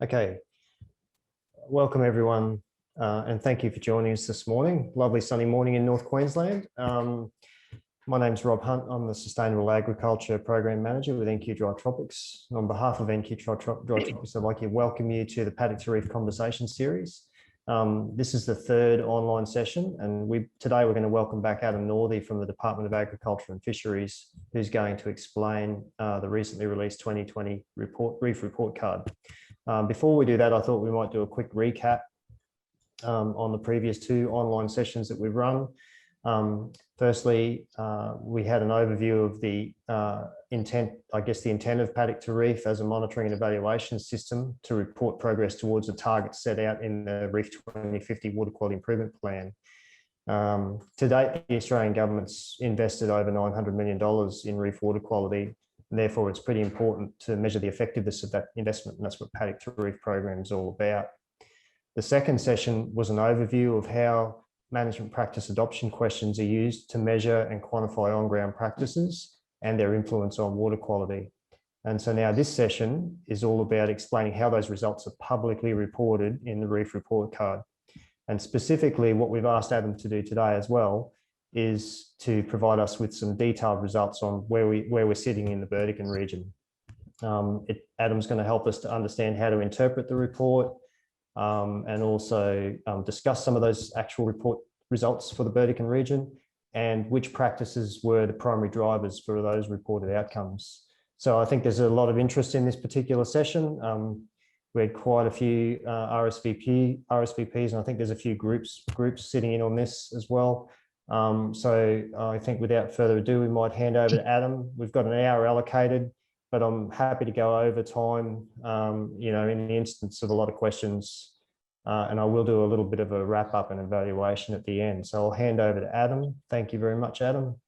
Okay, welcome everyone, and thank you for joining us this morning. Lovely sunny morning in North Queensland. My name's Rob Hunt. I'm the Sustainable Agriculture Program Manager with NQ Tropics. On behalf of NQ Tropics, I'd like to welcome you to the Paddock to Reef Conversation Series. This is the third online session, and today we're going to welcome back Adam Northey from the Department of Agriculture and Fisheries, who's going to explain the recently released 2020 Reef Report Card. Before we do that, I thought we might do a quick recap on the previous two online sessions that we've run. Firstly, we had an overview of the intent of Paddock to Reef as a monitoring and evaluation system to report progress towards the targets set out in the Reef 2050 Water Quality Improvement Plan. To date, the Australian government's invested over $900 million in reef water quality, and therefore it's pretty important to measure the effectiveness of that investment, and that's what Paddock to Reef program is all about. The second session was an overview of how management practice adoption questions are used to measure and quantify on-ground practices and their influence on water quality. And so now this session is all about explaining how those results are publicly reported in the Reef Report Card. And specifically what we've asked Adam to do today as well is to provide us with some detailed results on where we're sitting in the Burdekin region. Adam's going to help us to understand how to interpret the report, and also discuss some of those actual report results for the Burdekin region and which practices were the primary drivers for those reported outcomes. So I think there's a lot of interest in this particular session. We had quite a few RSVPs, and I think there's a few groups sitting in on this as well. So I think without further ado, we might hand over to Adam. We've got an hour allocated, but I'm happy to go over time, in the instance of a lot of questions, and I will do a little bit of a wrap up and evaluation at the end. So I'll hand over to Adam. Thank you very much, Adam.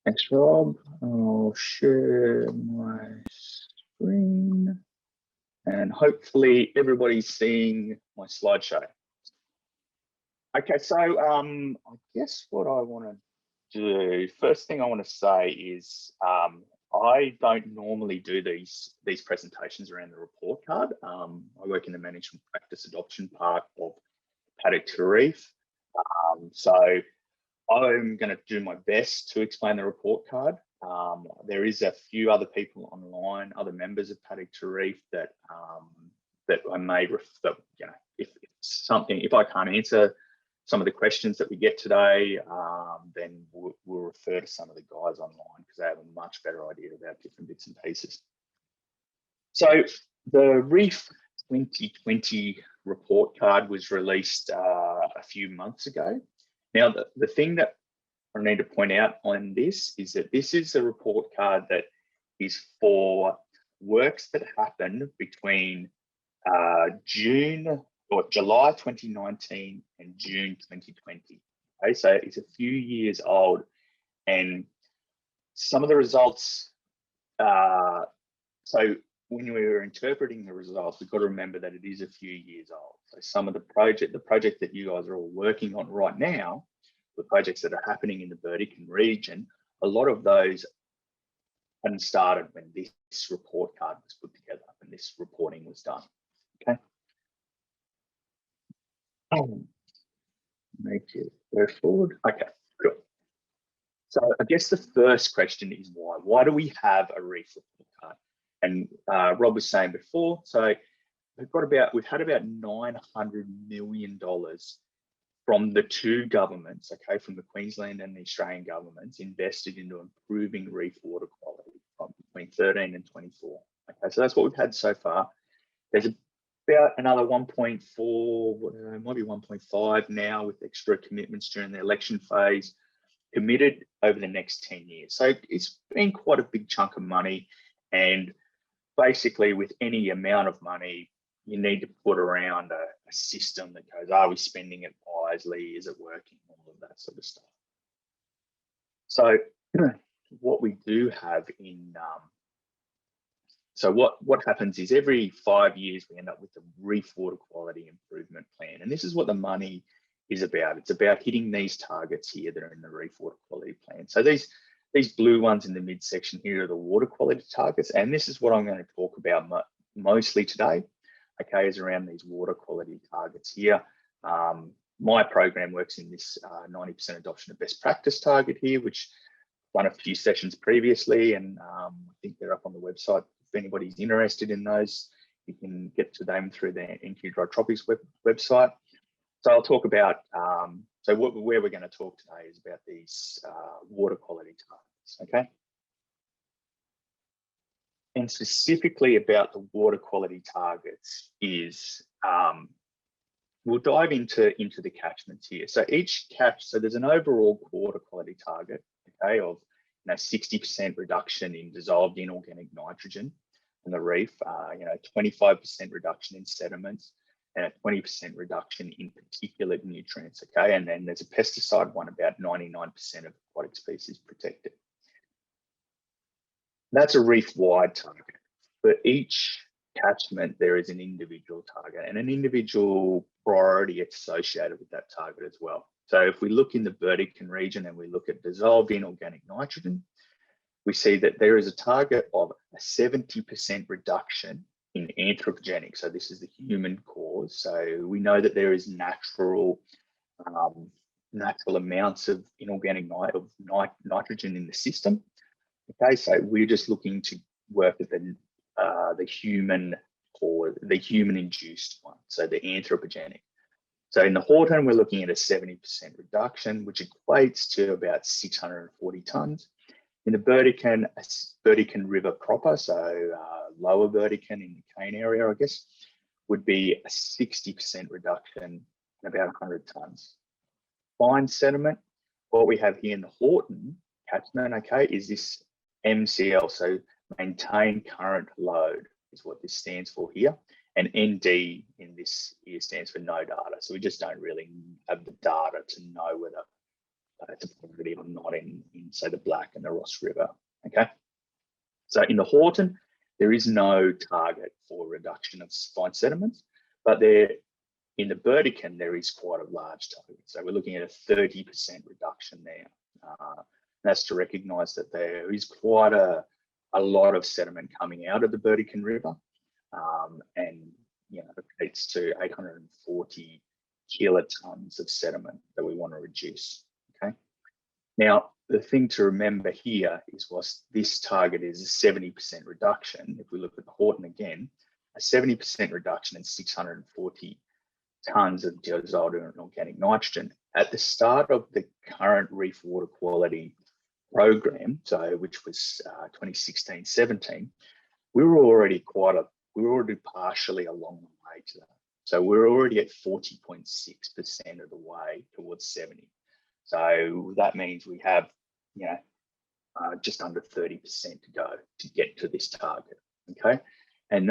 Thanks, Rob. I'll share my screen, and hopefully everybody's seeing my slideshow. Okay, so I guess what I want to do, first thing I want to say is, I don't normally do these presentations around the report card. I work in the management practice adoption part of Paddock to Reef. So I'm going to do my best to explain the report card. There is a few other people online, other members of Paddock to Reef that I may refer, if I can't answer some of the questions that we get today, then we'll refer to some of the guys online because they have a much better idea about different bits and pieces. So the Reef 2020 report card was released a few months ago. Now, the thing that I need to point out on this is that this is a report card that is for works that happened between July 2019 and June 2020. Okay, so it's a few years old, and some of the results. So when we were interpreting the results, we've got to remember that it is a few years old. So some of the project that you guys are all working on right now, the projects that are happening in the Burdekin region, a lot of those hadn't started when this report card was put together and this reporting was done. Okay. Make it go forward. Okay, cool. So I guess the first question is why? Why do we have a reef report card? And Rob was saying before, so we've had about $900 million from the two governments, okay, from the Queensland and the Australian governments, invested into improving reef water quality from between 13 and 24. Okay, so that's what we've had so far. There's about another 1.4, might be 1.5 now with extra commitments during the election phase, committed over the next 10 years. So it's been quite a big chunk of money. And basically with any amount of money, you need to put around a system that goes, are we spending it wisely? Is it working? All of that sort of stuff. So what we do have in, so what happens is every 5 years, we end up with the Reef Water Quality Improvement Plan. And this is what the money is about. It's about hitting these targets here that are in the Reef Water Quality Plan. So these blue ones in the midsection here are the water quality targets. And this is what I'm going to talk about mostly today. okay, is around these water quality targets here. My program works in this 90% adoption of best practice target here, which done a few sessions previously, and I think they're up on the website. If anybody's interested in those, you can get to them through the NQ Tropics website. So I'll talk about, where we're going to talk today is about these water quality targets, okay? And specifically about the water quality targets is, we'll dive into the catchments here. So so there's an overall water quality target, okay, of 60% reduction in dissolved inorganic nitrogen in the reef, 25% reduction in sediments, and a 20% reduction in particulate nutrients, okay? And then there's a pesticide one, about 99% of aquatic species protected. That's a reef-wide target. For each catchment, there is an individual target and an individual priority associated with that target as well. So if we look in the Burdekin region and we look at dissolved inorganic nitrogen, we see that there is a target of a 70% reduction in anthropogenic. So this is the human cause. So we know that there is natural amounts of inorganic nitrogen in the system. Okay, so we're just looking to work with the human or the human-induced one, so the anthropogenic. So in the Horton, we're looking at a 70% reduction, which equates to about 640 tonnes. In the Burdekin River proper, so lower Burdekin in the Cane area, I guess, would be a 60% reduction in about 100 tonnes. Fine sediment, what we have here in the Horton catchment, okay, is this MCL, so maintain current load is what this stands for here. And ND in this here stands for no data. So we just don't really have the data to know whether it's a priority or not in say the Black and the Ross River, okay? So in the Horton, there is no target for reduction of fine sediments, but in the Burdekin, there is quite a large target. So we're looking at a 30% reduction there. That's to recognise that there is quite a lot of sediment coming out of the Burdekin River, and it equates to 840 kilotons of sediment that we want to reduce. Okay. Now the thing to remember here is, whilst this target is a 70% reduction, if we look at the Horton again, a 70% reduction in 640 tons of dissolved organic nitrogen at the start of the current reef water quality program, so which was 2016-17, we were already partially along the way to that. So we're already at 40.6% of the way towards 70. So that means we have, just under 30% to go to get to this target. Okay, and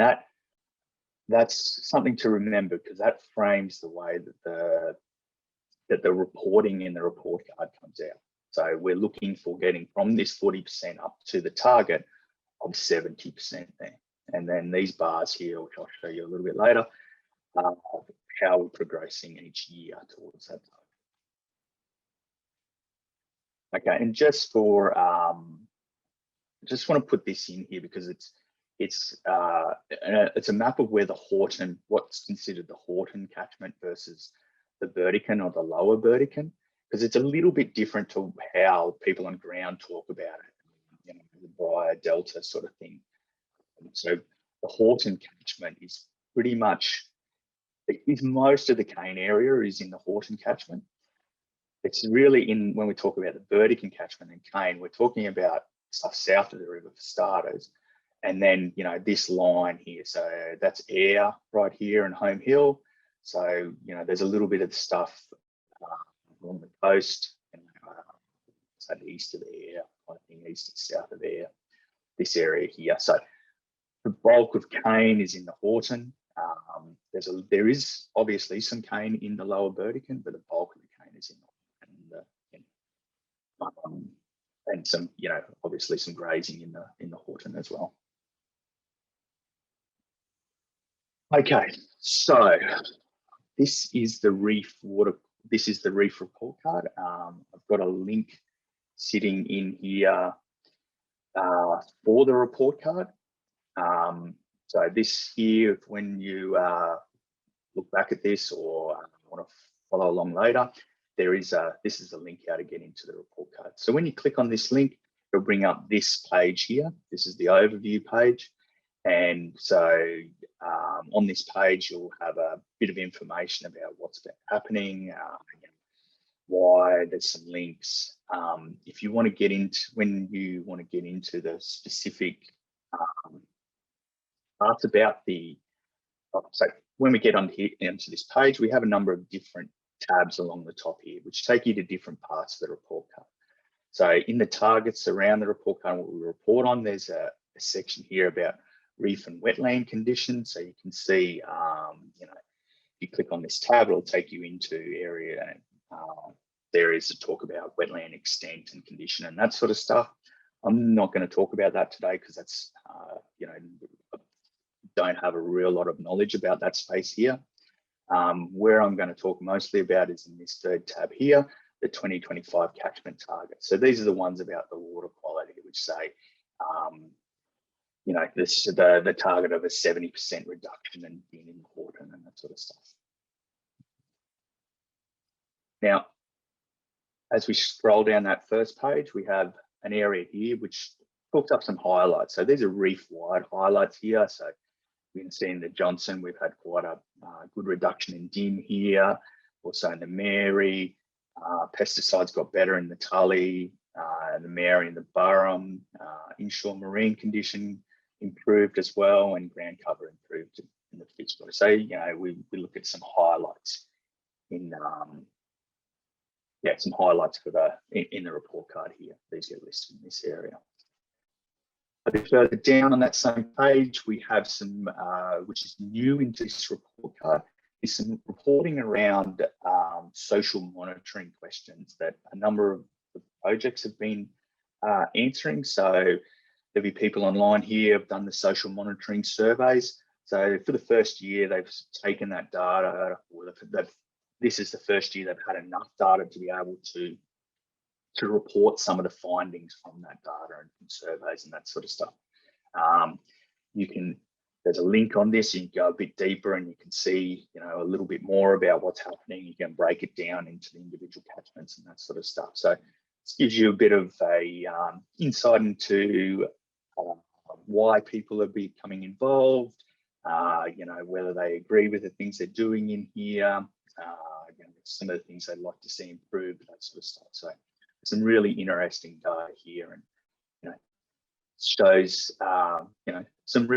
that's something to remember, because that frames the way that the reporting in the report card comes out. So we're looking for getting from this 40% up to the target of 70% there. And then these bars here, which I'll show you a little bit later, how we're progressing each year towards that target. Okay, and just for, just want to put this in here because it's a map of where the Horton, what's considered the Horton catchment versus the Burdekin or the lower Burdekin, because it's a little bit different to how people on ground talk about it, the Briar Delta sort of thing. So the Horton catchment is pretty much, most of the Cane area is in the Horton catchment. It's really when we talk about the Burdekin catchment and Cane, we're talking about stuff south of the river for starters. And then, this line here, so that's Ayr right here and Home Hill. So, there's a little bit of stuff on the coast, so east of Ayr, I think east and south of Ayr, this area here. So the bulk of Cane is in the Horton. There is obviously some Cane in the lower Burdekin, but the bulk of the Cane is in the Horton. And some, obviously some grazing in the Horton as well. Okay, so this is the Reef Report Card. I've got a link sitting in here for the report card. So this here, when you look back at this or want to follow along later, this is a link how to get into the report card. So when you click on this link, it'll bring up this page here. This is the overview page. And so on this page, you'll have a bit of information about what's been happening, why, there's some links. If you want to get into, when you want to get into the specific parts about the, so when we get on here into this page, we have a number of different tabs along the top here, which take you to different parts of the report card. So in the targets around the report card, what we report on, there's a section here about reef and wetland conditions. So you can see, if you click on this tab, it'll take you into areas to talk about wetland extent and condition and that sort of stuff. I'm not going to talk about that today because that's, don't have a real lot of knowledge about that space here. Where I'm going to talk mostly about is in this third tab here, the 2025 catchment targets. So these are the ones about the water quality, which say, the target of a 70% reduction in important and that sort of stuff. Now, as we scroll down that first page, we have an area here which talks up some highlights. So these are reef-wide highlights here. So we can see in the Johnson, we've had quite a good reduction in DIM here. Also in the Mary, pesticides got better in the Tully, the Mary and the Burrum, inshore marine condition improved as well, and ground cover improved in the Fitzroy. So, we look at some highlights in some highlights for in the report card here. These get listed in this area. A bit further down on that same page, we have some, which is new into this report card, is some reporting around social monitoring questions that a number of the projects have been answering. So there'll be people online here have done the social monitoring surveys. So for the first year, they've taken that data, or this is the first year they've had enough data to be able to report some of the findings from that data and from surveys and that sort of stuff. There's a link on this, you can go a bit deeper and you can see, a little bit more about what's happening. You can break it down into the individual catchments and that sort of stuff. So this gives you a bit of a insight into why people are becoming involved, whether they agree with the things they're doing in here, some of the things they'd like to see improved, that sort of stuff. So some really interesting data here, and shows some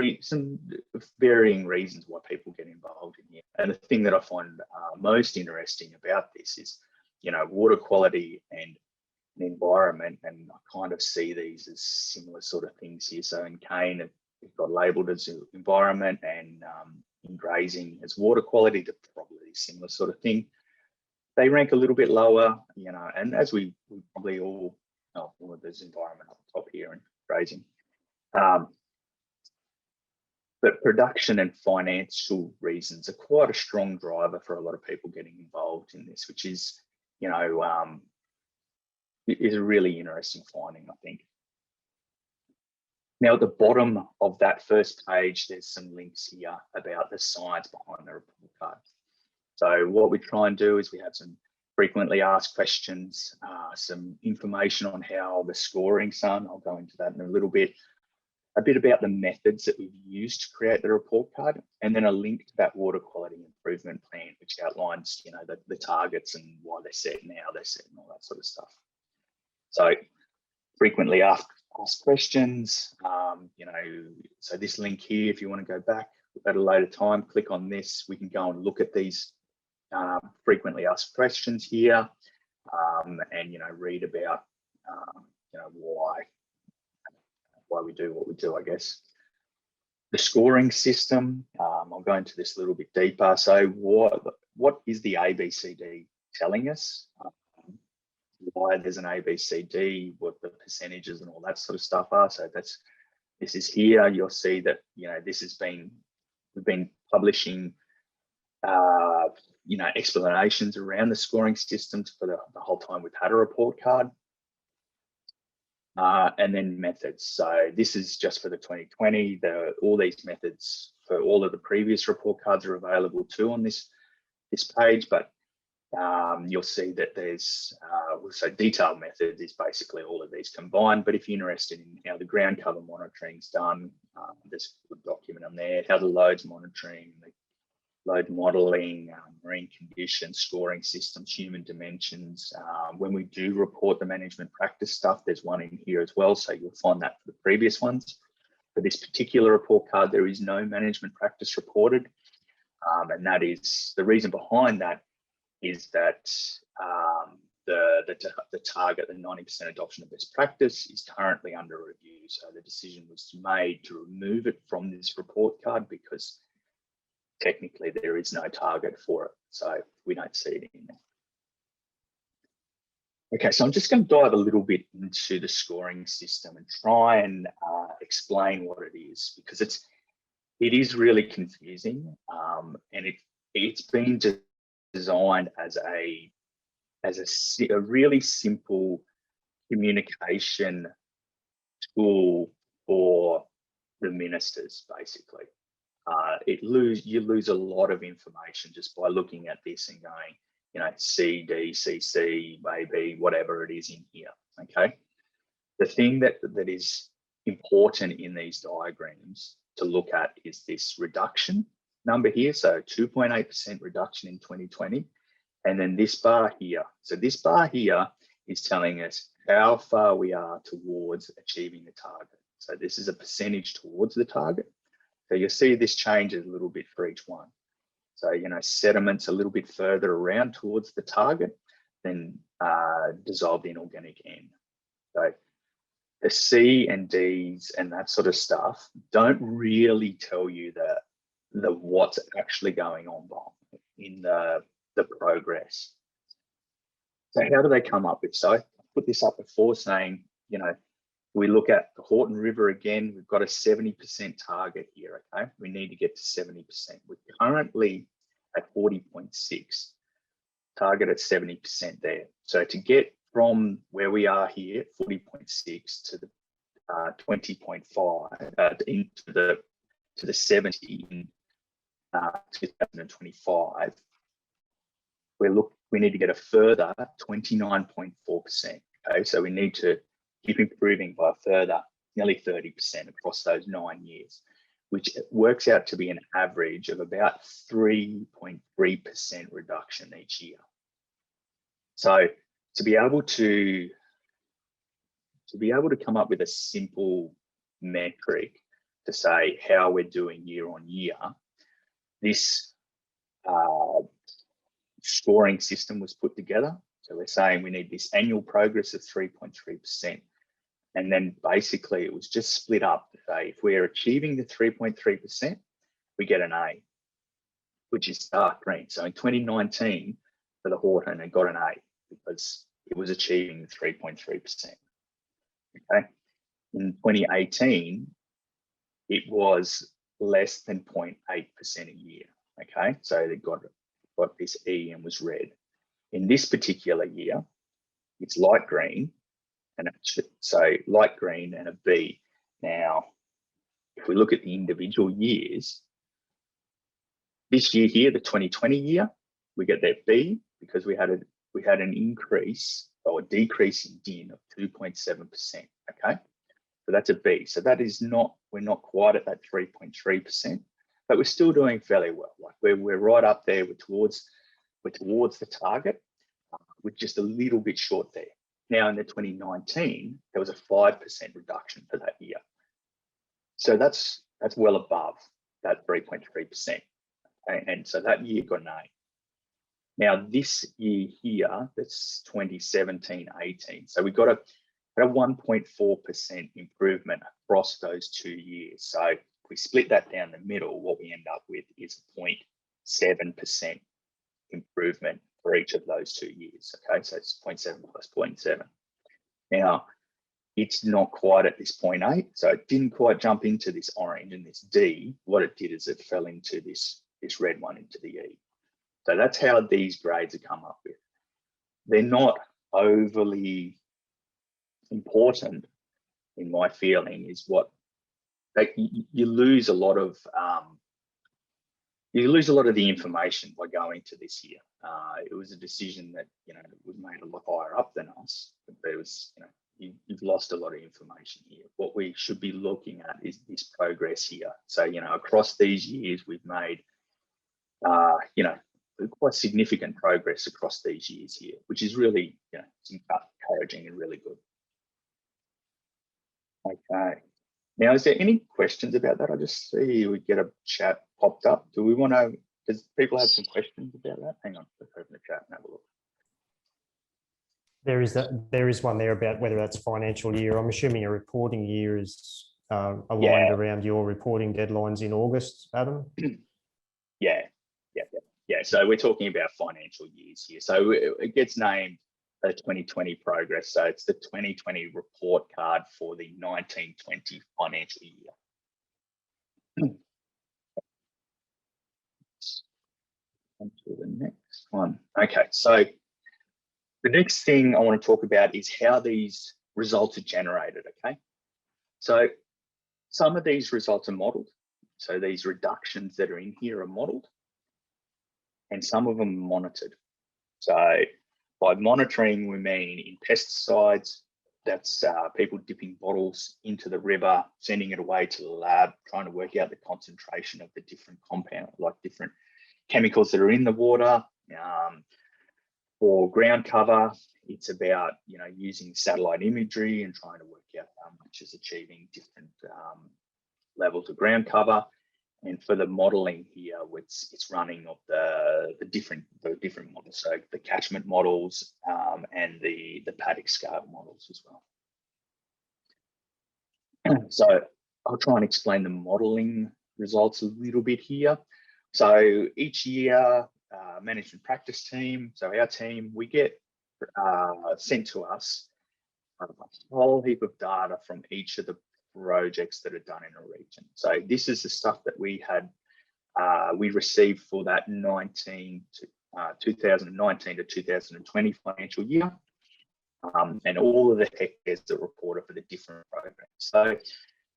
varying reasons why people get involved in here. And the thing that I find most interesting about this is water quality and environment, and I kind of see these as similar sort of things here. So in cane, it got labelled as environment, and in grazing as water quality. They're probably a similar sort of thing. They rank a little bit lower, and as we probably all know, there's environment up top here and grazing. But production and financial reasons are quite a strong driver for a lot of people getting involved in this, which is, is a really interesting finding, I think. Now, at the bottom of that first page, there's some links here about the science behind the report card. So what we try and do is we have some frequently asked questions, some information on how the scoring's done. I'll go into that in a little bit. A bit about the methods that we've used to create the report card, and then a link to that water quality improvement plan, which outlines, the targets and why they're set and how they're set and all that sort of stuff. So frequently asked questions, so this link here, if you want to go back at a later time, click on this. We can go and look at these frequently asked questions here, and read about why we do what we do, I guess. The scoring system, I'll go into this a little bit deeper. So what is the ABCD telling us? Why there's an ABCD, what the percentages and all that sort of stuff are. So this is here. You'll see that we've been publishing explanations around the scoring systems for the whole time we've had a report card. And then methods. So this is just for the 2020. All these methods for all of the previous report cards are available too on this page, but you'll see that there's so detailed methods is basically all of these combined. But if you're interested in how the ground cover monitoring is done, there's a good document on there. How the loads monitoring, the load modeling, marine conditions, scoring systems, human dimensions. When we do report the management practice stuff, there's one in here as well. So you'll find that for the previous ones. For this particular report card, there is no management practice reported. And that is the reason behind that is that the target, the 90% adoption of best practice, is currently under review. So the decision was made to remove it from this report card because technically there is no target for it. So we don't see it in there. Okay, so I'm just going to dive a little bit into the scoring system and try and explain what it is, because it is really confusing, and it's been designed as a really simple communication tool for the ministers, basically. You lose a lot of information just by looking at this and going, you know, C, D, C, C, maybe whatever it is in here. Okay. The thing that is important in these diagrams to look at is this reduction number here. So 2.8% reduction in 2020. And then this bar here. So this bar here is telling us how far we are towards achieving the target. So this is a percentage towards the target. So you'll see this changes a little bit for each one. So, you know, sediments a little bit further around towards the target than dissolved inorganic N. So the C and Ds and that sort of stuff don't really tell you the what's actually going on in the progress. So how do they come up with? So I put this up before saying, you know, we look at the Horton River again, we've got a 70% target here, okay? We need to get to 70%. We're currently at 40.6, target at 70% there. So to get from where we are here, 40.6 to the 20.5, to the 70 in 2025, we need to get a further 29.4%, okay? So we need to keep improving by a further nearly 30% across those 9 years, which works out to be an average of about 3.3% reduction each year. So to be able to come up with a simple metric to say how we're doing year on year, this scoring system was put together. So we're saying we need this annual progress of 3.3%. And then basically it was just split up to say if we're achieving the 3.3%, we get an A, which is dark green. So in 2019 for the Horton, it got an A because it was achieving the 3.3%. Okay. In 2018, it was less than 0.8% a year. Okay. So they got this E and was red. In this particular year, it's light green. And so light green and a B. Now, if we look at the individual years, this year here, the 2020 year, we get that B because we had an increase or a decrease in DIN of 2.7%. Okay, so that's a B. So that is not, we're not quite at that 3.3%, but we're still doing fairly well. Like we're right up there. We're towards the target. We're just a little bit short there. Now in the 2019, there was a 5% reduction for that year. So that's well above that 3.3%. Okay? And so that year got an A. Now this year here, that's 2017-18. So we got a 1.4% improvement across those 2 years. So if we split that down the middle, what we end up with is a 0.7% improvement for each of those 2 years. Okay, so it's 0.7 plus 0.7. Now, it's not quite at this 0.8, so it didn't quite jump into this orange and this D. What it did is it fell into this red one, into the E. So that's how these grades are come up with. They're not overly important, in my feeling, is you lose a lot of the information by going to this year. It was a decision that was made a lot higher up than us, but there was you've lost a lot of information here. What we should be looking at is this progress here. So across these years we've made quite significant progress across these years here, which is really encouraging and really good. Okay. Now, is there any questions about that? I just see we get a chat popped up. Does people have some questions about that? Hang on, let's open the chat and have a look. There is one there about whether that's financial year. I'm assuming a reporting year is aligned around your reporting deadlines in August, Adam? Yeah. So we're talking about financial years here. So it gets named the 2020 progress. So it's the 2020 report card for the 1920 financial year. On to the next one. Okay, so the next thing I want to talk about is how these results are generated, okay? So some of these results are modeled. So these reductions that are in here are modeled, and some of them are monitored. So by monitoring, we mean in pesticides, that's people dipping bottles into the river, sending it away to the lab, trying to work out the concentration of the different compounds, like different chemicals that are in the water. For ground cover, it's about using satellite imagery and trying to work out how much is achieving different levels of ground cover. And for the modelling here, it's running of the different models, so the catchment models and the Paddock scale models as well. So I'll try and explain the modelling results a little bit here. So each year, management practice team, so our team, we get sent to us a whole heap of data from each of the projects that are done in a region. So this is the stuff that we received for that 2019 to 2020 financial year, and all of the hectares that reported for the different programs. So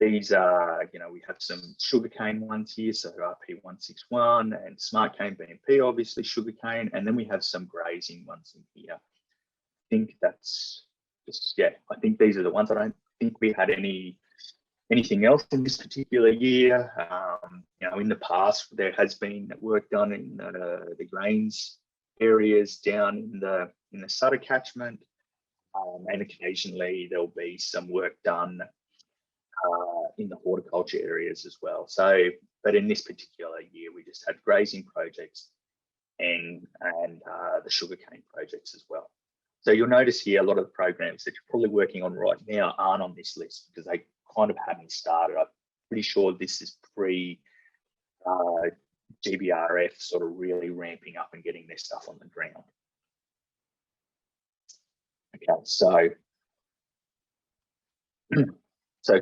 these are, we have some sugarcane ones here, so RP161 and Smart Cane BMP, obviously sugarcane, and then we have some grazing ones in here. I think that's just, I think these are the ones. I don't think we had anything else in this particular year. In the past, there has been work done in the grains areas down in the Sutter catchment, and occasionally there'll be some work done in the horticulture areas as well. So, but in this particular year, we just had grazing projects and the sugarcane projects as well. So you'll notice here a lot of the programs that you're probably working on right now aren't on this list because they kind of haven't started. I'm pretty sure this is pre GBRF sort of really ramping up and getting their stuff on the ground. Okay, so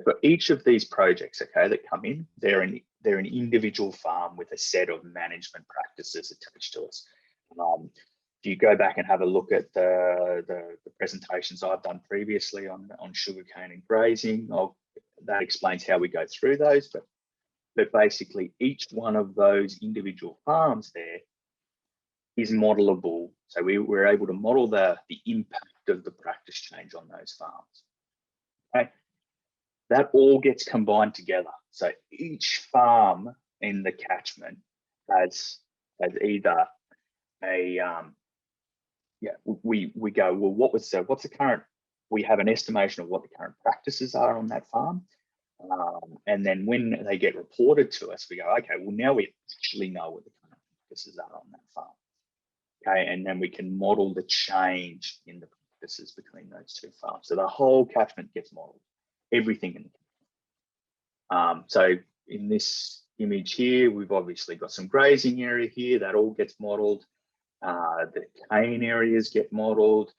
for each of these projects, okay, that come in, they're an individual farm with a set of management practices attached to us. If you go back and have a look at the presentations I've done previously on sugarcane and grazing, that explains how we go through those. But basically, each one of those individual farms there is modelable. So we're able to model the impact of the practice change on those farms. Okay. That all gets combined together. So each farm in the catchment has either a we go, well, what's the current, we have an estimation of what the current practices are on that farm. And then when they get reported to us, we go, okay, well, now we actually know what the current practices are on that farm. Okay, and then we can model the change in the practices between those two farms. So the whole catchment gets modeled, everything in the so in this image here, we've obviously got some grazing area here that all gets modeled. The cane areas get modeled.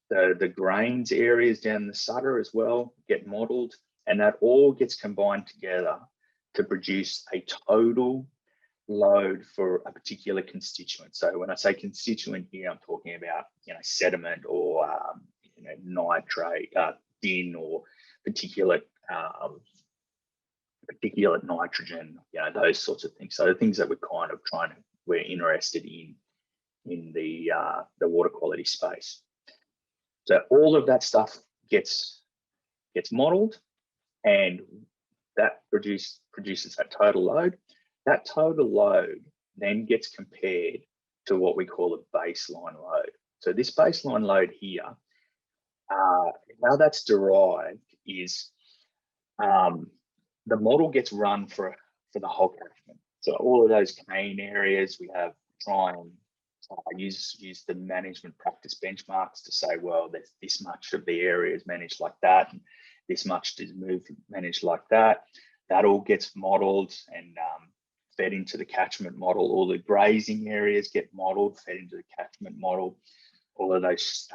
The grains areas down the Sutter as well get modeled, and that all gets combined together to produce a total load for a particular constituent. So when I say constituent here, I'm talking about sediment or nitrate, din or particulate nitrogen, those sorts of things. So the things that we're interested in the water quality space. So all of that stuff gets modelled, and that produces that total load. That total load then gets compared to what we call a baseline load. So this baseline load here, how that's derived is the model gets run for the whole catchment. So all of those cane areas, we try and use the management practice benchmarks to say, well, there's this much of the area is managed like that, and this much is managed like that. That all gets modelled and fed into the catchment model. All the grazing areas get modelled, fed into the catchment model. All of those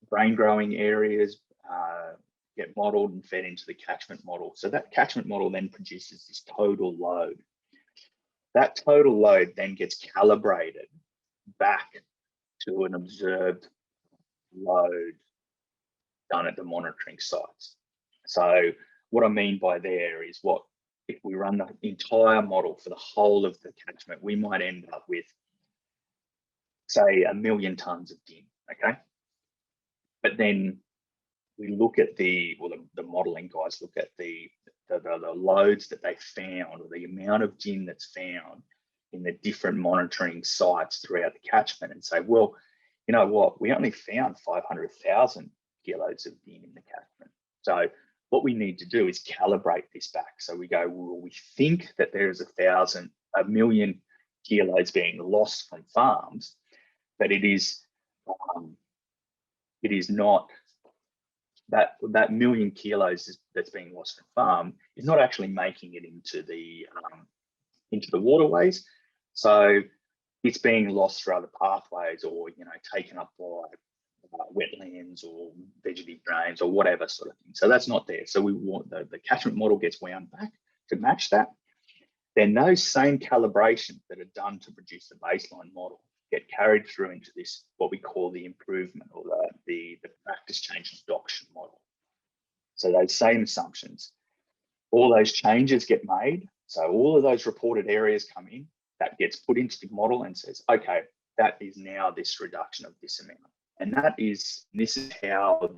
grain growing areas get modelled and fed into the catchment model. So that catchment model then produces this total load. That total load then gets calibrated back to an observed load done at the monitoring sites. So what I mean by there is, if we run the entire model for the whole of the catchment, we might end up with, say, 1 million tonnes of din, okay? But then we look at the modelling guys look at the loads that they found, or the amount of din that's found in the different monitoring sites throughout the catchment, and say, well, you know what, we only found 500,000 kilos of din in the catchment. So what we need to do is calibrate this back. So we go, well, we think that there's 1 million kilos being lost from farms, but it is not that 1 million kilos that's being lost from farm is not actually making it into the waterways. So it's being lost through other pathways, or taken up by wetlands or vegetative drains or whatever sort of thing. So that's not there. So we want the catchment model gets wound back to match that. Then those same calibrations that are done to produce the baseline model get carried through into this, what we call the improvement, or the practice change adoption model. So those same assumptions, all those changes get made. So all of those reported areas come in, that gets put into the model and says, okay, that is now this reduction of this amount. And this is how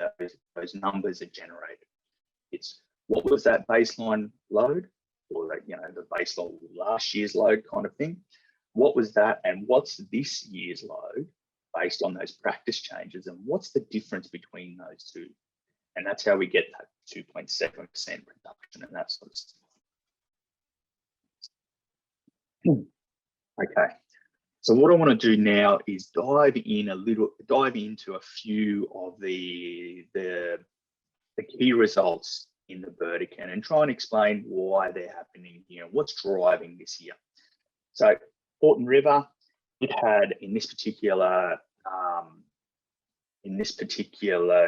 those numbers are generated. It's what was that baseline load, or the baseline last year's load kind of thing. What was that, and what's this year's load based on those practice changes, and what's the difference between those two? And that's how we get that 2.7% reduction and that sort of stuff. Okay. So what I want to do now is dive into a few of the key results in the Burdekin and try and explain why they're happening here, what's driving this here. So Porton River, it had in this particular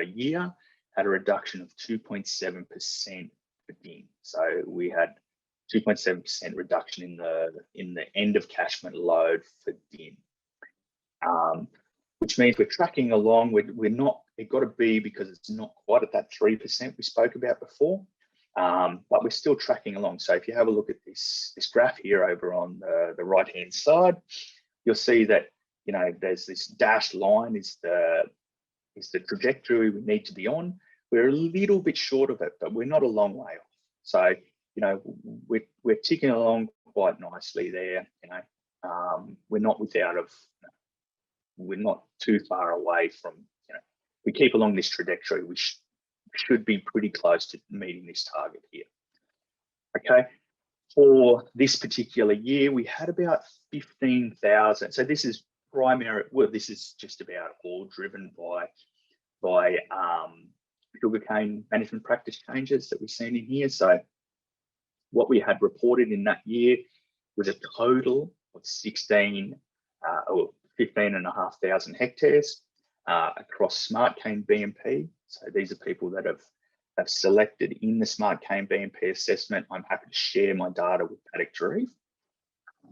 year had a reduction of 2.7% for din. So we had 2.7% reduction in the end of catchment load for din, which means we're tracking along. We're not. It got to be, because it's not quite at that 3% we spoke about before, but we're still tracking along. So if you have a look at this graph here over on the right hand side, you'll see that there's this dashed line is the trajectory we need to be on. We're a little bit short of it, but we're not a long way off. So we're ticking along quite nicely there. We're not we're not too far away from. We keep along this trajectory, we should be pretty close to meeting this target here. Okay, for this particular year, we had about 15,000. So this is primary. Well, this is just about all driven by sugarcane management practice changes that we've seen in here. So what we had reported in that year was a total of 15,500 hectares across smart cane BMP. So these are people that have selected in the smart cane BMP assessment. I'm happy to share my data with Paddock to Reef.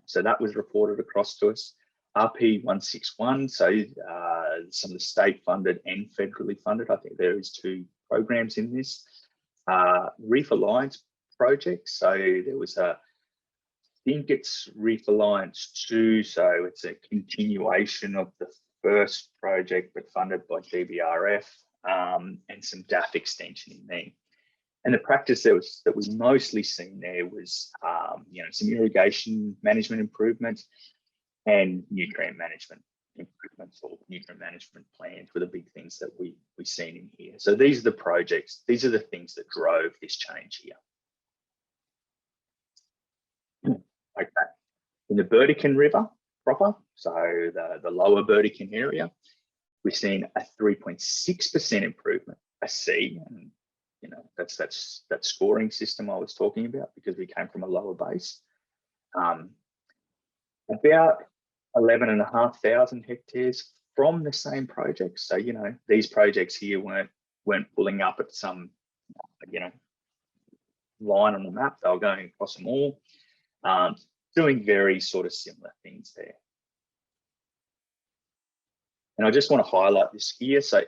So that was reported across to us. RP 161, so some of the state funded and federally funded. I think there is two programs in this. Reef Alliance project. So there was I think it's Reef Alliance 2. So it's a continuation of the first project, but funded by GBRF, and some DAF extension in there. And the practice that was mostly seen there was, some irrigation management improvements and nutrient management improvements, or nutrient management plans were the big things that we've seen in here. So these are the projects, these are the things that drove this change here. Okay, in the Burdekin River proper, so the lower Burdekin area, we've seen a 3.6% improvement, a C, and that's that scoring system I was talking about, because we came from a lower base. About 11,500 hectares from the same project. So, these projects here weren't pulling up at some, line on the map. They were going across them all, doing very sort of similar things there. And I just want to highlight this here. So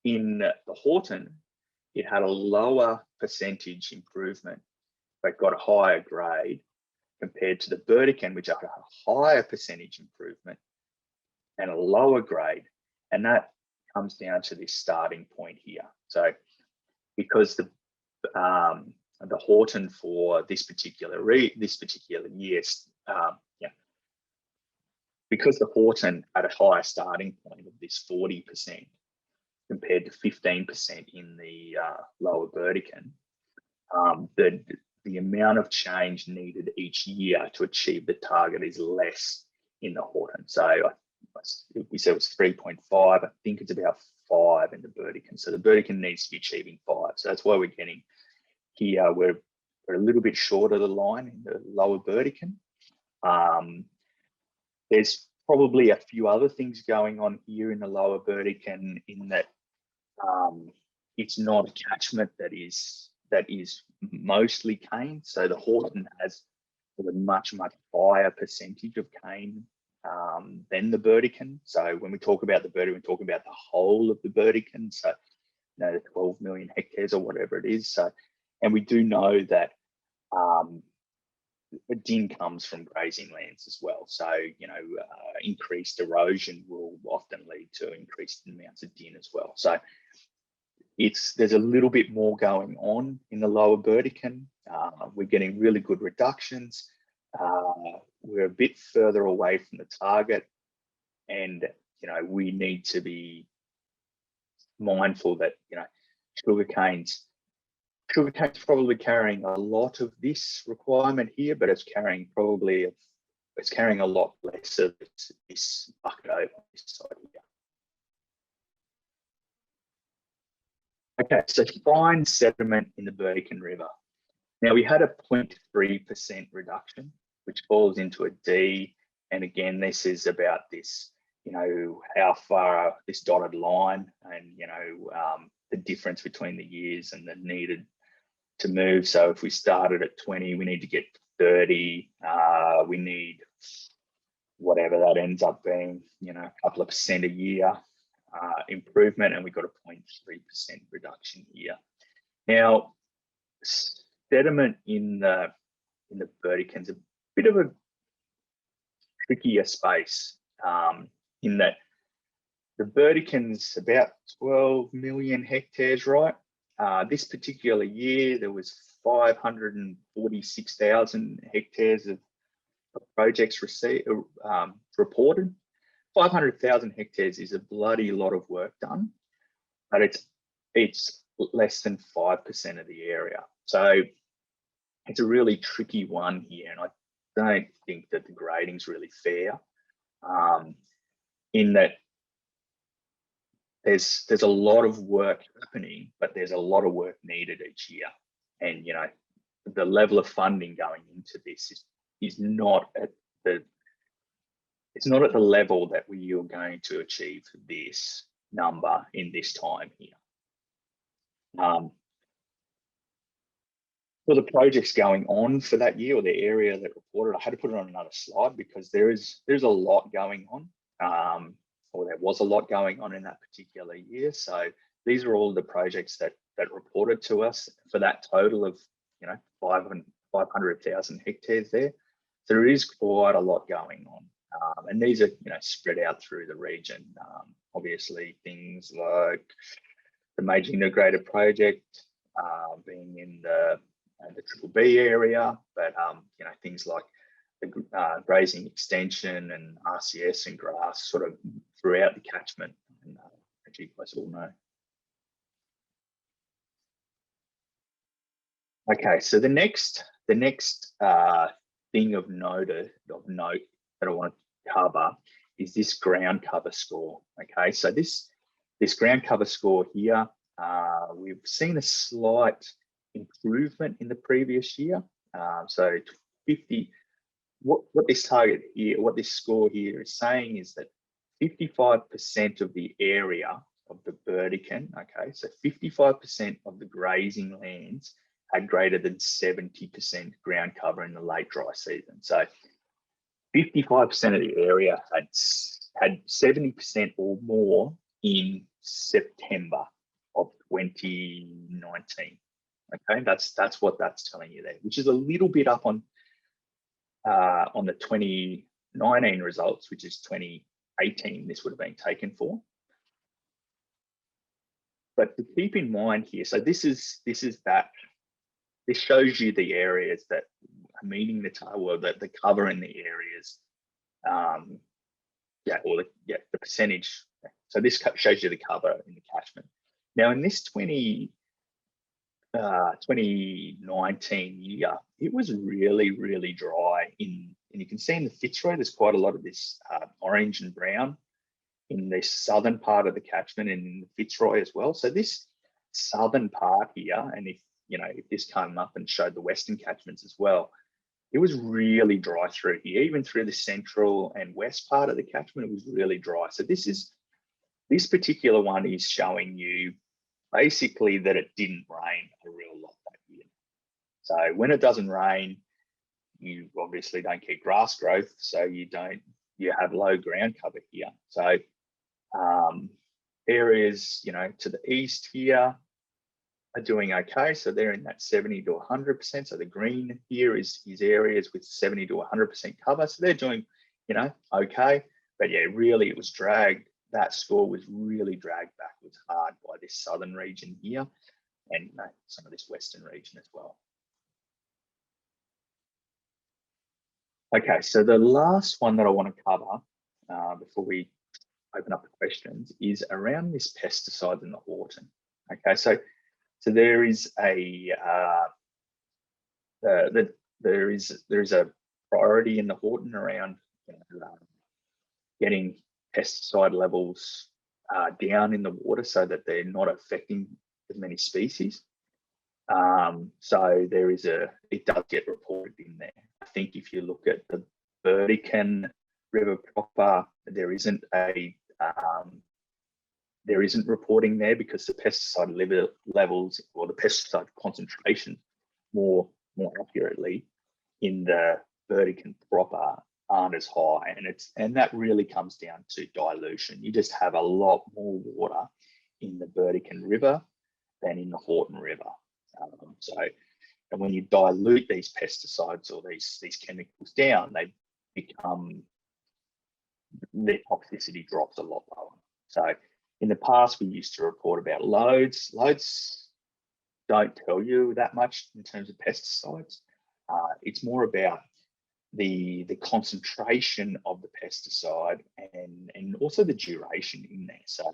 in the Horton, it had a lower percentage improvement, but got a higher grade, compared to the Burdekin, which had a higher percentage improvement and a lower grade. And that comes down to this starting point here. So because the Horton for this particular year, because the Horton had a higher starting point of this 40% compared to 15% in the lower Burdekin, the amount of change needed each year to achieve the target is less in the Horton. So we said it was 3.5. I think it's about 5 in the Burdekin. So the Burdekin needs to be achieving 5. So that's why we're getting here. We're a little bit short of the line in the lower Burdekin. There's probably a few other things going on here in the lower Burdekin, in that it's not a catchment that is mostly cane. So the Horton has a much higher percentage of cane than the Burdekin. So when we talk about the Burdekin, we're talking about the whole of the Burdekin. So the 12 million hectares or whatever it is. So, and we do know that din comes from grazing lands as well. So increased erosion will often lead to increased amounts of din as well. So there's a little bit more going on in the lower Burdekin. We're getting really good reductions. We're a bit further away from the target, and we need to be mindful that sugarcane's probably carrying a lot of this requirement here, but it's carrying a lot less of this bucket over this side here. Okay, so fine sediment in the Burdekin River. Now we had a 0.3% reduction, which falls into a D. And again, this is about this, how far this dotted line, and the difference between the years and the needed to move. So if we started at 20, we need to get to 30. We need whatever that ends up being, a couple of percent a year improvement, and we got a 0.3% reduction here. Now, sediment in the Burdekin's a bit of a trickier space, in that the Burdekin's about 12 million hectares, right? This particular year, there was 546,000 hectares of projects reported. 500,000 hectares is a bloody lot of work done, but it's less than 5% of the area. So it's a really tricky one here, and I don't think that the grading's really fair, in that there's a lot of work happening, but there's a lot of work needed each year. And the level of funding going into this is not at the level that you're going to achieve this number in this time here. For the projects going on for that year, or the area that reported, I had to put it on another slide because there's a lot going on, or there was a lot going on in that particular year. So these are all the projects that reported to us for that total of 500,000 hectares there. So there is quite a lot going on, and these are spread out through the region. Obviously, things like the major integrated project being in the Triple B area, but things like the grazing extension and RCS and grass sort of throughout the catchment, and as you guys all know. Okay, so the next thing of note that I want to cover is this ground cover score. Okay, so this ground cover score here, we've seen a slight improvement in the previous year. So 50. What this target here, what this score here is saying is that 55% of the area of the Burdekin, okay, so 55% of the grazing lands had greater than 70% ground cover in the late dry season. So 55% of the area had 70% or more in September of 2019. Okay, that's what that's telling you there, which is a little bit up on the 2019 results, which is 2018. This would have been taken for. But to keep in mind here, so this shows you the areas that are meeting the the cover in the areas, the percentage. So this shows you the cover in the catchment. Now in this 2019 year, it was really dry and you can see in the Fitzroy, there's quite a lot of this orange and brown in the southern part of the catchment and in the Fitzroy as well. So this southern part here, and if this came up and showed the western catchments as well, it was really dry through here, even through the central and west part of the catchment, it was really dry. So this particular one is showing you basically that it didn't rain a real lot that year. So when it doesn't rain, you obviously don't get grass growth, so you have low ground cover here. So areas to the east here are doing okay, so they're in that 70 to 100%. So the green here is areas with 70 to 100% cover, so they're doing okay. But yeah, really it was dragged. That score was really dragged backwards hard by this southern region here and some of this western region as well. Okay, so the last one that I want to cover before we open up the questions is around this pesticides in the Horton. Okay, so there is a there is a priority in the Horton around getting pesticide levels down in the water so that they're not affecting as many species. So there is it does get reported in there. I think if you look at the Burdekin River proper, there isn't reporting there because the pesticide levels or the pesticide concentration more accurately in the Burdekin proper aren't as high, and that really comes down to dilution. You just have a lot more water in the Burdekin River than in the Horton River. And when you dilute these pesticides or these chemicals down, their toxicity drops a lot lower. So in the past, we used to report about loads. Loads don't tell you that much in terms of pesticides. It's more about the concentration of the pesticide and also the duration in there. So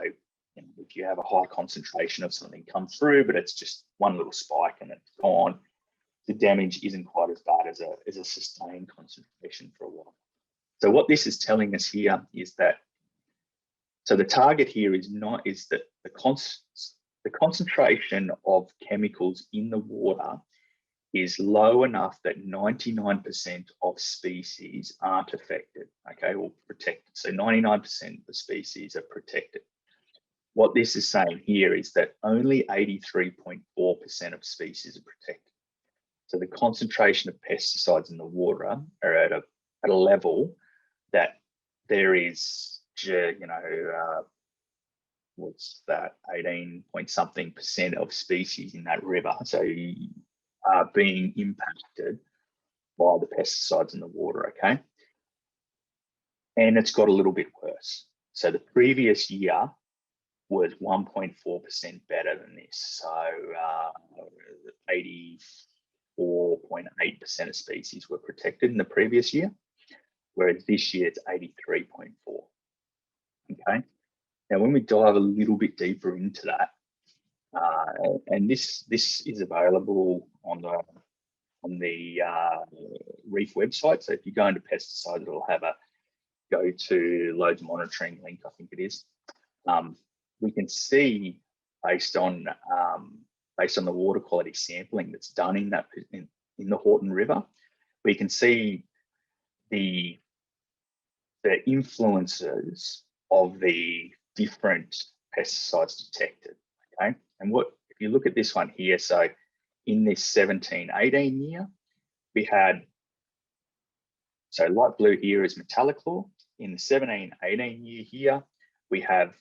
if you have a high concentration of something come through, but it's just one little spike and it's gone, the damage isn't quite as bad as a sustained concentration for a while. So what this is telling us here is that, so the target here is that the concentration of chemicals in the water is low enough that 99% of species aren't affected, okay, or protected. So 99% of the species are protected. What this is saying here is that only 83.4% of species are protected. So the concentration of pesticides in the water are at a level that there is, what's that, 18 point something % of species in that river. So are being impacted by the pesticides in the water, okay? And it's got a little bit worse. So the previous year was 1.4% better than this. So 84.8% of species were protected in the previous year, whereas this year it's 83.4. Okay. Now, when we dive a little bit deeper into that, and this is available on the Reef website. So if you go into pesticides, it'll have a go to loads monitoring link, I think it is. We can see based on the water quality sampling that's done in the Horton River, we can see the influences of the different pesticides detected. Okay, and if you look at this one here, so in this 17-18 year, we had, so light blue here is metallochlor. In the 17-18 year here, we have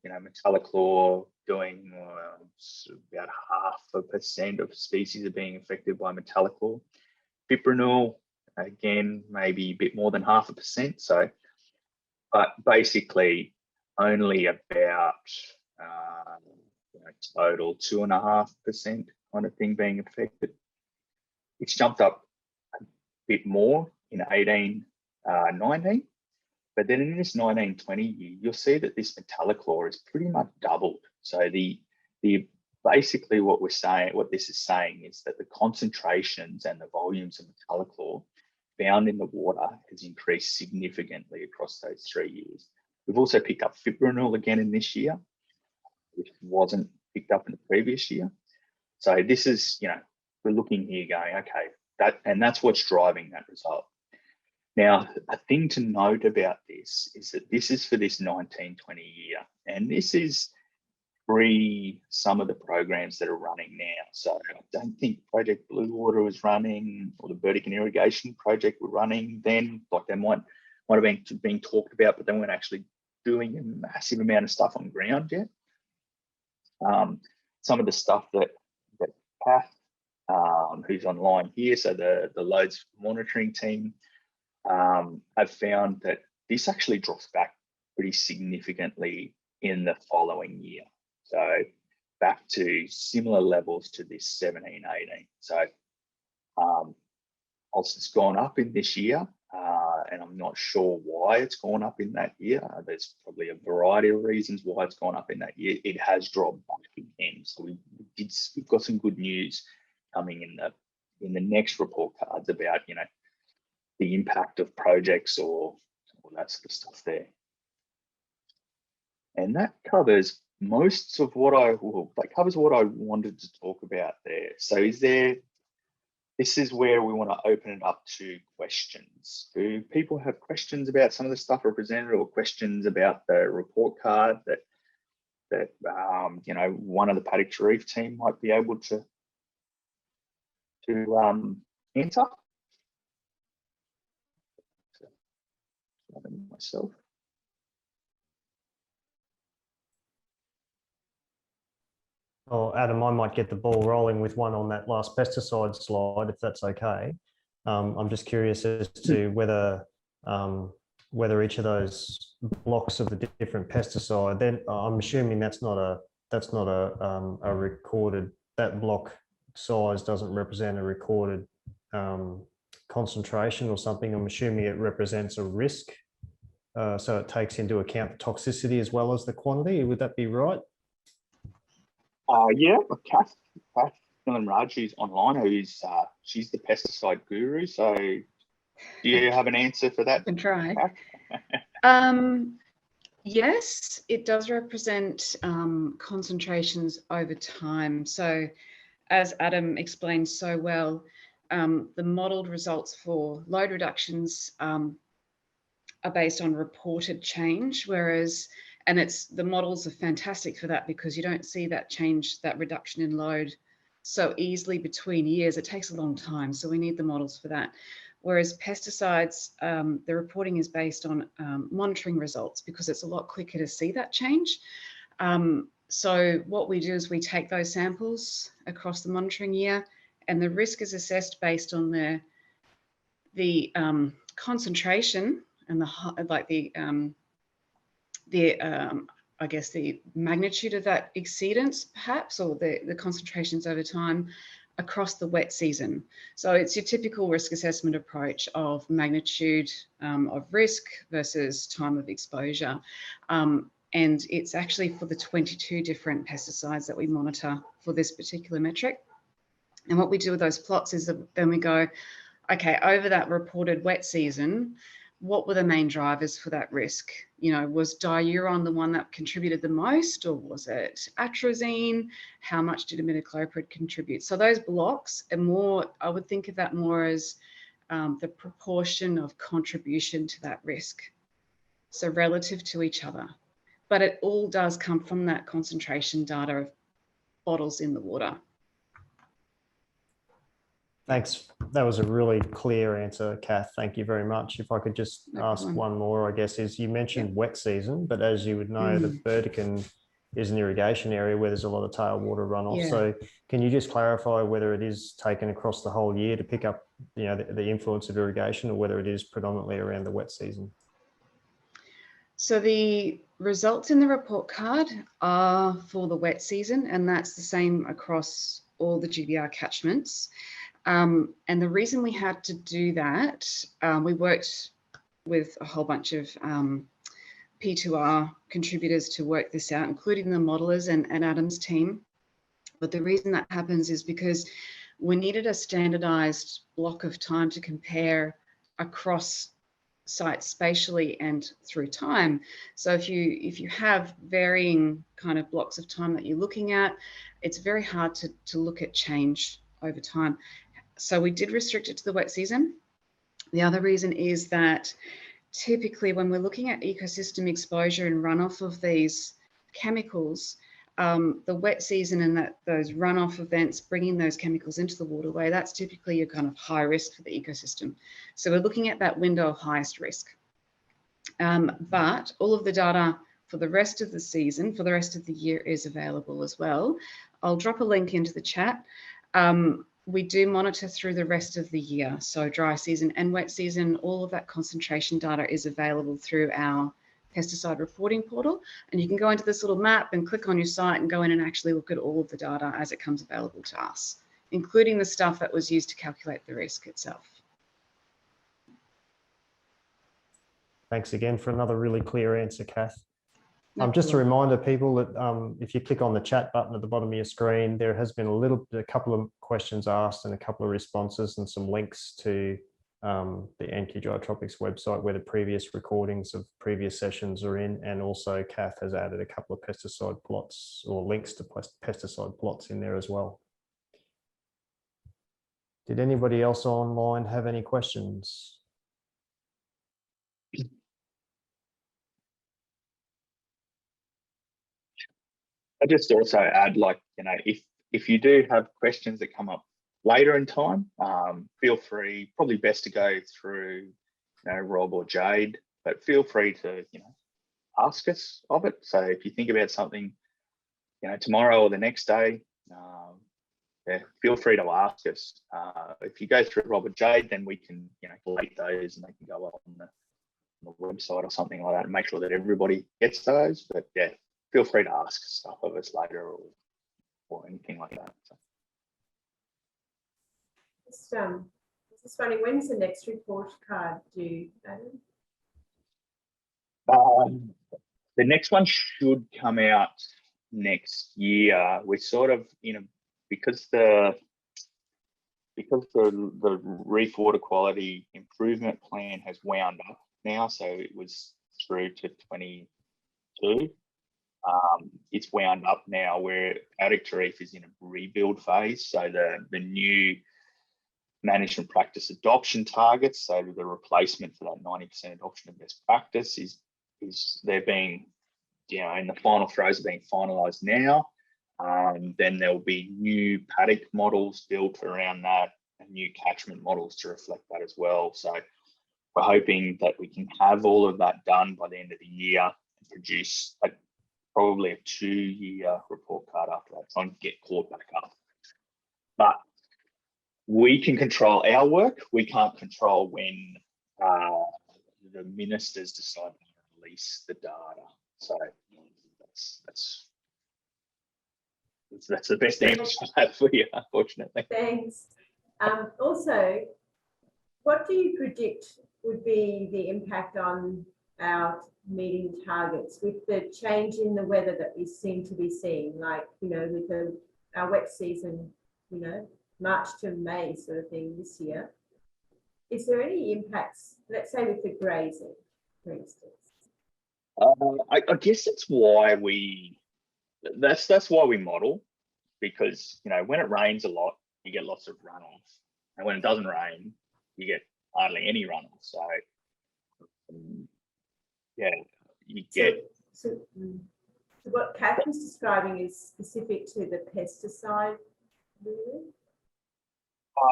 metallochlor doing about 0.5% of species are being affected by metallochlor. Fipronil, again, maybe a bit more than 0.5%. So, but basically only about total 2.5% kind of thing being affected. It's jumped up a bit more in 18-19. But then in this 19-20 year, you'll see that this metallochlor is pretty much doubled. So basically what this is saying is that the concentrations and the volumes of metallochlor found in the water has increased significantly across those 3 years. We've also picked up fipronil again in this year, which wasn't picked up in the previous year. So this is, we're looking here going, okay, that's what's driving that result. Now, a thing to note about this is that this is for this 19-20 year, and this is pre some of the programs that are running now. So I don't think Project Blue Water was running, or the Burdekin Irrigation Project were running then. Like they might have been being talked about, but they weren't actually doing a massive amount of stuff on ground yet. Some of the stuff that Pat, who's online here, so the loads monitoring team, have found that this actually drops back pretty significantly in the following year. So back to similar levels to this 17-18. So whilst it's gone up in this year, and I'm not sure why it's gone up in that year. There's probably a variety of reasons why it's gone up in that year. It has dropped back again. So we've got some good news coming in the next report cards about the impact of projects or that sort of stuff there. And that covers most of that covers what I wanted to talk about there. So this is where we want to open it up to questions. Do people have questions about some of the stuff represented, or questions about the report card that one of the Paddock Reef team might be able to answer? Myself. Oh, Adam, I might get the ball rolling with one on that last pesticide slide, if that's okay. I'm just curious as to whether each of those blocks of the different pesticide, then I'm assuming that's not a recorded, that block size doesn't represent a recorded concentration or something. I'm assuming it represents a risk. So it takes into account the toxicity as well as the quantity. Would that be right? Yeah, Kath Raj, who's online, she's the pesticide guru. So do you have an answer for that? I can try. Yes, it does represent concentrations over time. So as Adam explained so well, the modelled results for load reductions are based on reported change, and the models are fantastic for that because you don't see that change, that reduction in load so easily between years. It takes a long time, so we need the models for that. Whereas pesticides, the reporting is based on monitoring results because it's a lot quicker to see that change. So what we do is we take those samples across the monitoring year, and the risk is assessed based on the concentration and I guess the magnitude of that exceedance, perhaps, or the concentrations over time across the wet season. So it's your typical risk assessment approach of magnitude of risk versus time of exposure. And it's actually for the 22 different pesticides that we monitor for this particular metric. And what we do with those plots is that then we go, okay, over that reported wet season, what were the main drivers for that risk? You know, was diuron the one that contributed the most, or was it atrazine? How much did imidacloprid contribute? So those blocks are more, I would think of that more as the proportion of contribution to that risk. So relative to each other. But it all does come from that concentration data of bottles in the water. Thanks. That was a really clear answer, Kath. Thank you very much. If I could just ask one more, I guess, is you mentioned wet season, but as you would know, the Burdekin is an irrigation area where there's a lot of tailwater runoff. Yeah. So can you just clarify whether it is taken across the whole year to pick up, you know, the influence of irrigation, or whether it is predominantly around the wet season? So the results in the report card are for the wet season, and that's the same across all the GBR catchments. And the reason we had to do that, we worked with a whole bunch of P2R contributors to work this out, including the modelers and Adam's team. But the reason that happens is because we needed a standardized block of time to compare across sites spatially and through time. So if you have varying kind of blocks of time that you're looking at, it's very hard to look at change over time. So we did restrict it to the wet season. The other reason is that typically when we're looking at ecosystem exposure and runoff of these chemicals, the wet season and those runoff events bringing those chemicals into the waterway, that's typically your kind of high risk for the ecosystem. So we're looking at that window of highest risk. But all of the data for the rest of the season, for the rest of the year, is available as well. I'll drop a link into the chat. We do monitor through the rest of the year. So dry season and wet season, all of that concentration data is available through our pesticide reporting portal. And you can go into this little map and click on your site and go in and actually look at all of the data as it comes available to us, including the stuff that was used to calculate the risk itself. Thanks again for another really clear answer, Kath. No just a problem. reminder, people, that if you click on the chat button at the bottom of your screen, there has been a couple of questions asked and a couple of responses and some links to the NQGI Tropics website where the previous recordings of previous sessions are in, and also Kath has added a couple of pesticide plots or links to pesticide plots in there as well. Did anybody else online have any questions? I just also add, like, you know, if you do have questions that come up later in time, feel free, probably best to go through, you know, Rob or Jade, but feel free to, you know, ask us of it. So if you think about something, you know, tomorrow or the next day, yeah, feel free to ask us. If you go through Rob or Jade, then we can, you know, collate those and they can go up on the website or something like that and make sure that everybody gets those. But yeah, feel free to ask stuff of us later or anything like that. So. This is funny. When's the next report card due, Adam? The next one should come out next year. We're sort of, you know, because the reef water quality improvement plan has wound up now, so it was through to 22. It's wound up now where Paddock Reef is in a rebuild phase. So the new management practice adoption targets, so the replacement for that 90% adoption of best practice is they're being, you know, in the final throes of being finalised now. Then there'll be new paddock models built around that and new catchment models to reflect that as well. So we're hoping that we can have all of that done by the end of the year and produce probably a 2-year report card after that, trying to get caught back up. But we can control our work. We can't control when the ministers decide to release the data. So that's the best answer I have for you, unfortunately. Thanks. Also, what do you predict would be the impact on our meeting targets with the change in the weather that we seem to be seeing, like, you know, with our wet season, you know, March to May sort of thing this year? Is there any impacts, let's say with the grazing, for instance? I guess that's why that's why we model, because, you know, when it rains a lot, you get lots of runoff, and when it doesn't rain, you get hardly any runoff. So yeah, you get. So what Kath was describing is specific to the pesticide, really?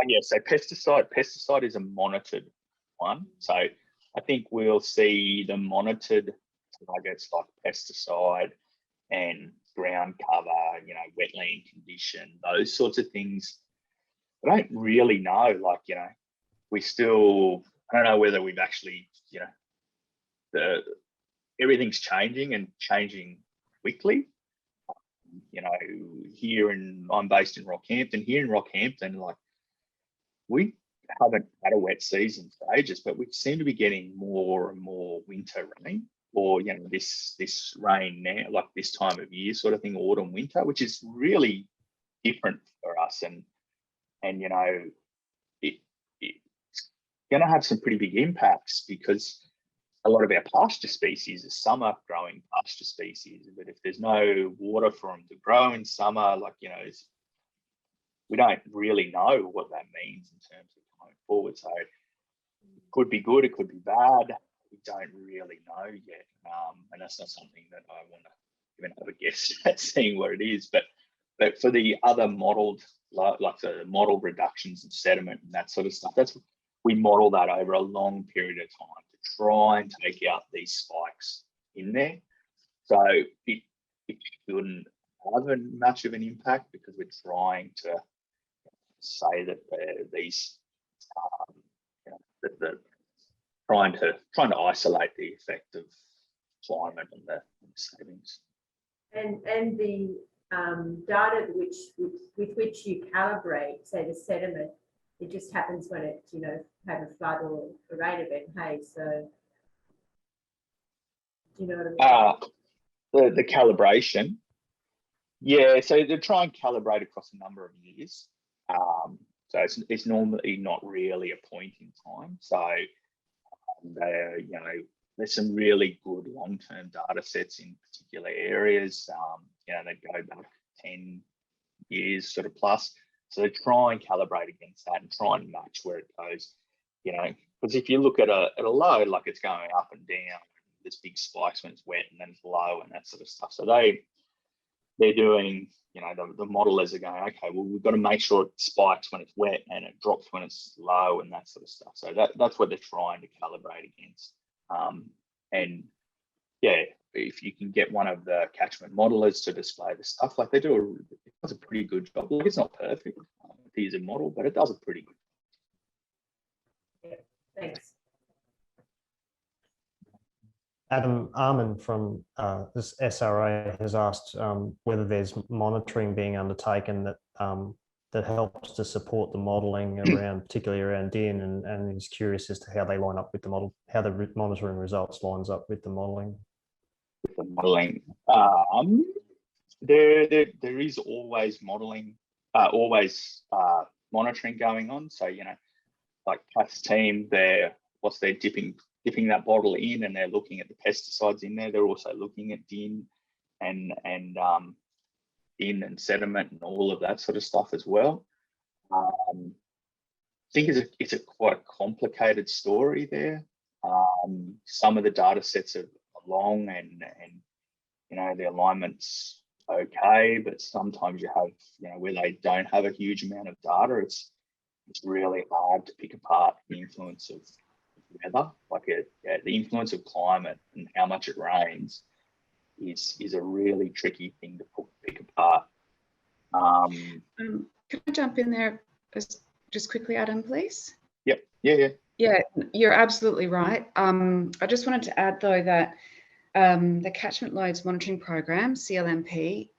Yeah, so pesticide is a monitored one. So I think we'll see the monitored targets like pesticide and ground cover, you know, wetland condition, those sorts of things. I don't really know, like, you know, I don't know whether we've actually, you know, everything's changing and changing quickly. You know, I'm based in Rockhampton. Here in Rockhampton, like, we haven't had a wet season for ages, but we seem to be getting more and more winter rain, or, you know, this rain now, like this time of year sort of thing, autumn, winter, which is really different for us. And you know, it's going to have some pretty big impacts, because a lot of our pasture species are summer growing pasture species, but if there's no water for them to grow in summer, like, you know, we don't really know what that means in terms of going forward. So it could be good, it could be bad. We don't really know yet. And that's not something that I want to even have a guess at seeing what it is. But for the other modeled, like the modeled reductions in sediment and that sort of stuff, we model that over a long period of time to try and take out these spikes in there. So it shouldn't have much of an impact, because we're trying to say that these, you know, that trying to isolate the effect of climate and the savings. And the data with which you calibrate, say, the sediment, it just happens when it, you know, have a flood or a rain event. Hey, so do you know what I mean? The calibration, yeah. So they try and calibrate across a number of years. So it's normally not really a point in time. So you know, there's some really good long-term data sets in particular areas. You know, they go back 10 years sort of plus. So they try and calibrate against that and try and match where it goes. You know, because if you look at a low, like, it's going up and down, there's big spikes when it's wet, and then it's low and that sort of stuff. So they're doing, you know, the modelers are going, okay, well, we've got to make sure it spikes when it's wet and it drops when it's low and that sort of stuff. So that's what they're trying to calibrate against. And yeah, if you can get one of the catchment modelers to display the stuff, like, it does a pretty good job. Like, it's not perfect to use a model, but it does a pretty good job. Yeah, thanks. Adam Arman from this SRA has asked whether there's monitoring being undertaken that helps to support the modelling particularly around DIN, and he's curious as to how they line up with the model, how the monitoring results lines up with the modelling. With the modelling, there is always modelling, monitoring going on. So, you know, like Kath's team, they're dipping that bottle in, and they're looking at the pesticides in there. They're also looking at DIN and DIN and sediment and all of that sort of stuff as well. I think it's a quite a complicated story there. Some of the data sets are long, and you know, the alignment's okay, but sometimes you have, you know, where they don't have a huge amount of data, it's really hard to pick apart the influence of weather, like the influence of climate and how much it rains. is a really tricky thing to pick apart. Can I jump in there just quickly, Adam, please? Yep. Yeah. Yeah, you're absolutely right. I just wanted to add, though, that the Catchment Loads Monitoring Program, CLMP,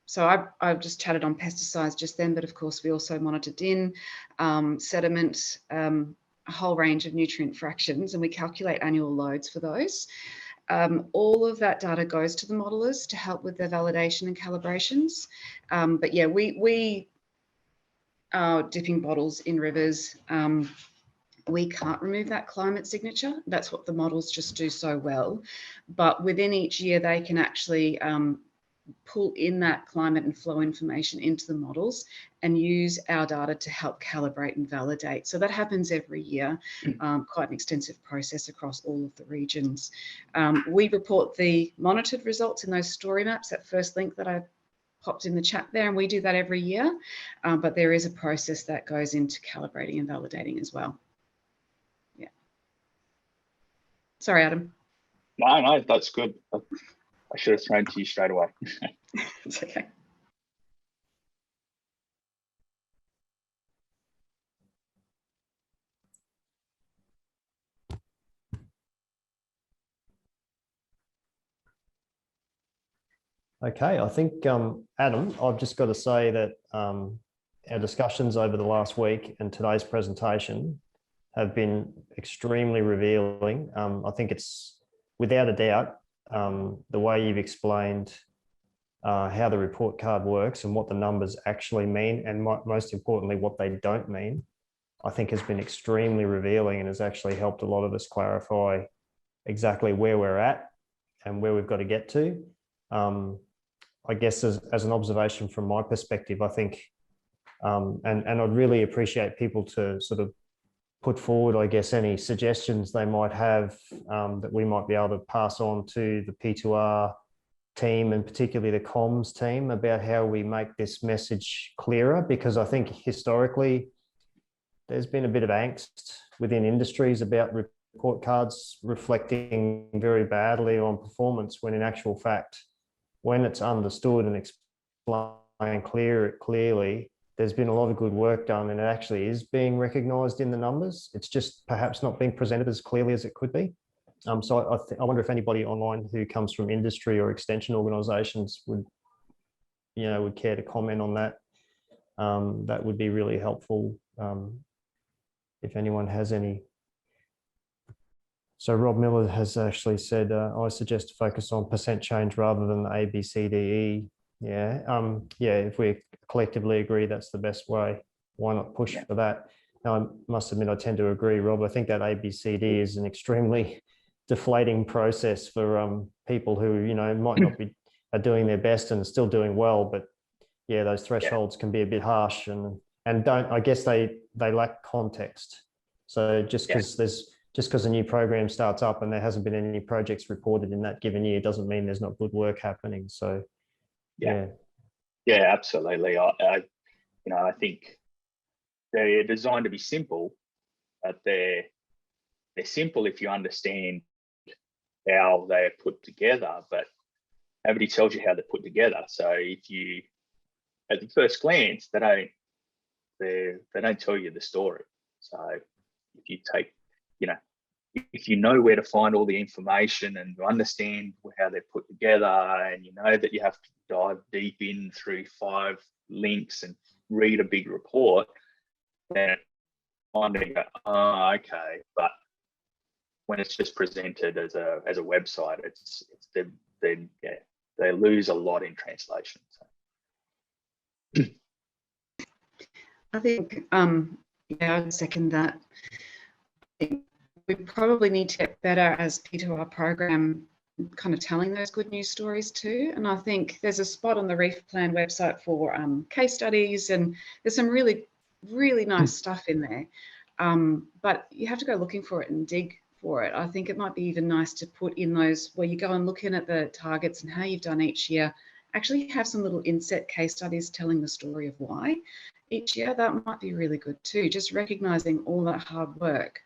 so I've just chatted on pesticides just then, but of course we also monitored in sediment, a whole range of nutrient fractions, and we calculate annual loads for those. All of that data goes to the modelers to help with their validation and calibrations. But yeah, we are dipping bottles in rivers. We can't remove that climate signature. That's what the models just do so well. But within each year, they can actually pull in that climate and flow information into the models and use our data to help calibrate and validate. So that happens every year, quite an extensive process across all of the regions. We report the monitored results in those story maps, that first link that I popped in the chat there, and we do that every year. But there is a process that goes into calibrating and validating as well. Yeah. Sorry, Adam. No, that's good. I should have thrown to you straight away. It's okay. Okay, I think, Adam, I've just got to say that our discussions over the last week and today's presentation have been extremely revealing. I think it's without a doubt the way you've explained how the report card works and what the numbers actually mean, and most importantly, what they don't mean, I think has been extremely revealing and has actually helped a lot of us clarify exactly where we're at and where we've got to get to. I guess as an observation from my perspective, I think, and I'd really appreciate people to sort of put forward, I guess, any suggestions they might have that we might be able to pass on to the P2R team, and particularly the comms team, about how we make this message clearer, because I think historically there's been a bit of angst within industries about report cards reflecting very badly on performance, when in actual fact, when it's understood and explained clearly, there's been a lot of good work done and it actually is being recognised in the numbers. It's just perhaps not being presented as clearly as it could be. So I wonder if anybody online who comes from industry or extension organisations would care to comment on that. That would be really helpful if anyone has any. So Rob Miller has actually said, I suggest to focus on percent change rather than the A, B, C, D, E. Yeah, if we collectively agree that's the best way, why not push for that? Now, I must admit, I tend to agree, Rob. I think that A, B, C, D is an extremely deflating process for people who, might not be doing their best and still doing well, but yeah, those thresholds can be a bit harsh and I guess they lack context. So just because a new program starts up and there hasn't been any projects reported in that given year doesn't mean there's not good work happening. So yeah, absolutely. I think they're designed to be simple, but they're simple if you understand how they're put together, but nobody tells you how they're put together. So if you, at the first glance, they don't tell you the story. So if you take, if you know where to find all the information and you understand how they're put together, and you know that you have to dive deep in through 5 links and read a big report, then kind of go, oh, okay. But when it's just presented as a website, they lose a lot in translation. So. I think, I'd second that. I think we probably need to get better as P2R program kind of telling those good news stories too. And I think there's a spot on the Reef Plan website for case studies, and there's some really, really nice stuff in there. But you have to go looking for it and dig for it. I think it might be even nice to put in those where you go and look in at the targets and how you've done each year, actually have some little inset case studies telling the story of why each year. That might be really good too, just recognizing all that hard work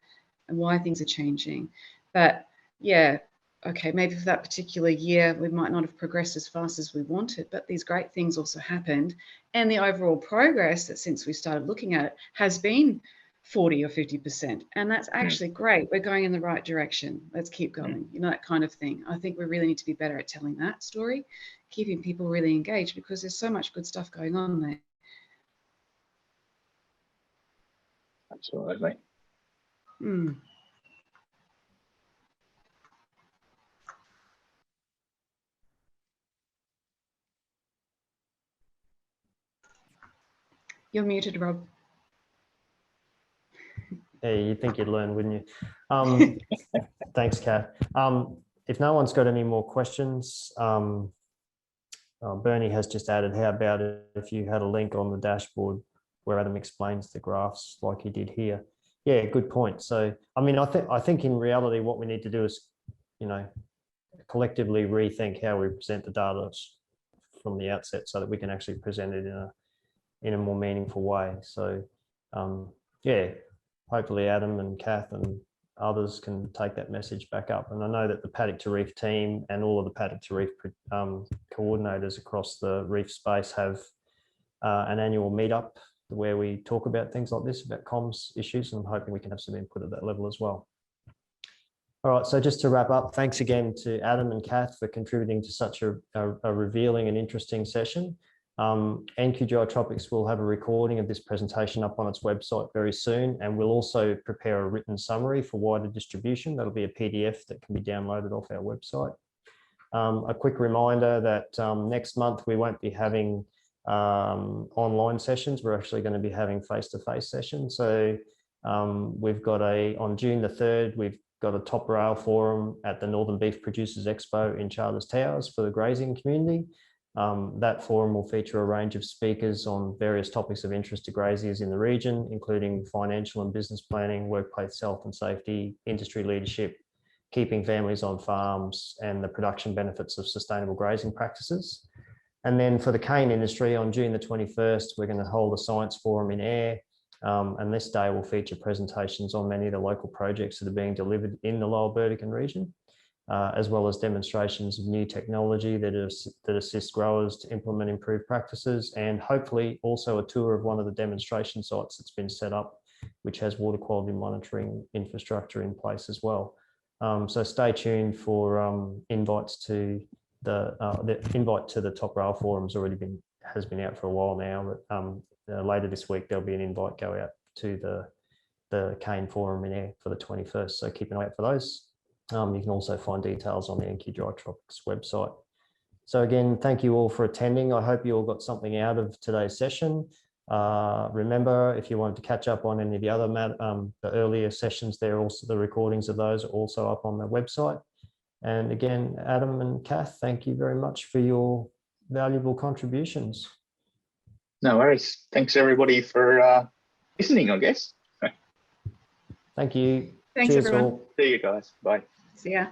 and why things are changing. But yeah, okay, maybe for that particular year, we might not have progressed as fast as we wanted, but these great things also happened. And the overall progress that since we started looking at it has been 40 or 50%. And that's actually great. We're going in the right direction. Let's keep going. You know, that kind of thing. I think we really need to be better at telling that story, keeping people really engaged, because there's so much good stuff going on there. Absolutely. You're muted, Rob. Yeah, you'd think you'd learn, wouldn't you? Thanks, Kath. If no one's got any more questions, Bernie has just added, how about if you had a link on the dashboard where Adam explains the graphs like he did here? Yeah, good point. So, I mean, I think in reality, what we need to do is, you know, collectively rethink how we present the data from the outset so that we can actually present it in a more meaningful way. So, yeah, hopefully Adam and Kath and others can take that message back up. And I know that the Paddock to Reef team and all of the Paddock to Reef coordinators across the reef space have an annual meetup where we talk about things like this, about comms issues, and I'm hoping we can have some input at that level as well. All right, so just to wrap up, thanks again to Adam and Kath for contributing to such a revealing and interesting session. NQGI Tropics will have a recording of this presentation up on its website very soon, and we'll also prepare a written summary for wider distribution. That'll be a PDF that can be downloaded off our website. A quick reminder that next month we won't be having online sessions. We're actually going to be having face-to-face sessions. So we've got on June the 3rd, we've got a top rail forum at the Northern Beef Producers Expo in Charters Towers for the grazing community. That forum will feature a range of speakers on various topics of interest to graziers in the region, including financial and business planning, workplace health and safety, industry leadership, keeping families on farms, and the production benefits of sustainable grazing practices. And then for the cane industry, on June the 21st, we're going to hold a science forum in Ayr. And this day will feature presentations on many of the local projects that are being delivered in the Lower Burdekin region, as well as demonstrations of new technology that assist growers to implement improved practices, and hopefully also a tour of one of the demonstration sites that's been set up, which has water quality monitoring infrastructure in place as well. So stay tuned for invites to the invite to the Top Rail Forum has been out for a while now, but later this week there'll be an invite go out to the cane forum in Ayr for the 21st. So keep an eye out for those. You can also find details on the NQGI Tropics website. So again, thank you all for attending. I hope you all got something out of today's session. Remember, if you wanted to catch up on any of the other the earlier sessions, the recordings of those are also up on the website. And again, Adam and Kath, thank you very much for your valuable contributions. No worries. Thanks everybody for listening, I guess. Thank you. Thanks, Cheers everyone. all. See you guys. Bye. See ya.